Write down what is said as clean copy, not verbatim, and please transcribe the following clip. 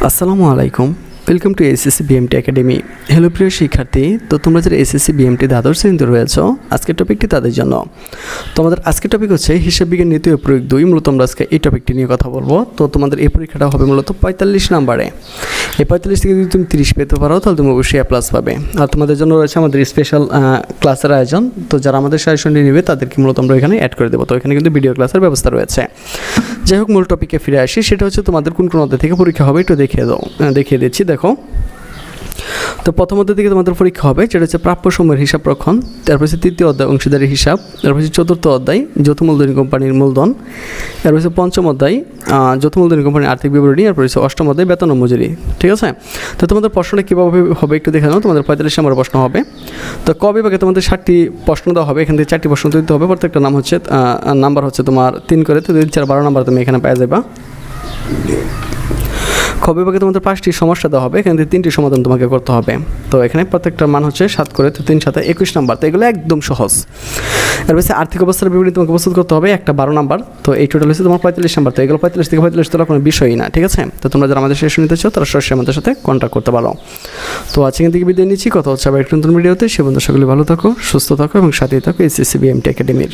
আসসালামু আলাইকুম, welcome to SSC BMT academy. Hello প্রিয় শিক্ষার্থী, তো তোমরা যারা এসএসসি বিএমটি দ্বাদশ শ্রেণীতে রয়েছো, আজকের টপিকটি তাদের জন্য। তোমাদের আজকের টপিক হচ্ছে হিসাব বিজ্ঞান নীতি ও প্রয়োগ 2। মূলত আমরা আজকে এই টপিকটি নিয়ে কথা বলবো। তো তোমাদের এই পরীক্ষাটা হবে মূলত 45 নম্বরে। এই 45 থেকে যদি তুমি 30 পেতে পারো তাহলে তুমি অবশ্যই A+ পাবে। আর তোমাদের জন্য রয়েছে আমাদের স্পেশাল ক্লাসের আয়োজন। তো যারা আমাদের সাজেশনটি নেবে তাদেরকে মূলত আমরা এখানে অ্যাড করে দেবো। তো এখানে কিন্তু ভিডিও ক্লাসের ব্যবস্থা রয়েছে। যাই হোক, মূল টপিকে ফিরে আসি। সেটা হচ্ছে তোমাদের কোন কোন অধ্যায় থেকে পরীক্ষা হবে একটু দেখিয়ে দিচ্ছি। দেখো, তো প্রথম অধ্যায় থেকে তোমাদের পরীক্ষা হবে, যেটা হচ্ছে প্রাপ্য সময়ের হিসাব রক্ষণ। তারপর হচ্ছে তৃতীয় অধ্যায় অংশীদারের হিসাব। তারপর হচ্ছে চতুর্থ অধ্যায় যৌথ মূলধনী কোম্পানির মূলধন। তারপর হচ্ছে পঞ্চম অধ্যায় যৌথ মূলধনী কোম্পানির আর্থিক বিবরণী। তারপর হচ্ছে অষ্টম অধ্যায় বেতন ও মজুরি। ঠিক আছে, তো তোমাদের প্রশ্নটা কীভাবে হবে একটু দেখে নাও। তোমাদের 45 নম্বরের প্রশ্ন হবে। তো ক বিভাগে তোমাদের 60টি প্রশ্ন দেওয়া হবে। এখান থেকে 4টি প্রশ্ন দিতে হবে। প্রত্যেকটা নাম্বার হচ্ছে তোমার 3 করে, তো 3 4 12 নাম্বার তুমি এখানে পেয়ে যাবা। খ বিভাগে তোমাদের 5টি সমস্যা দেওয়া হবে। এখান থেকে 3টি সমাধান তোমাকে করতে হবে। তো এখানে প্রত্যেকটার মান হচ্ছে 7 করে, তো 3 7 21 নাম্বার। তো এগুলো একদম সহজ। এর পাশে আর্থিক অবস্থার বিবরণী তোমাকে প্রস্তুত করতে হবে, একটা 12 নাম্বার। তো এই টোটাল হচ্ছে তোমার 45 নাম্বার। তো এগুলো 45 থেকে 45 তোলা কোনো বিষয়ই না। ঠিক আছে, তো তোমরা যারা আমাদের সেশন নিতে চাও তারা সরাসরি আমাদের সাথে কন্ট্যাক্ট করতে পারো। তো আজকে এখান থেকে বিদায় নিচ্ছি। কথা হচ্ছে আবার একটা নতুন ভিডিওতে। সে বন্ধু সকলে ভালো থাকো, সুস্থ থাকো এবং সাথেই থাকো এসএসসি বিএমটি একাডেমির।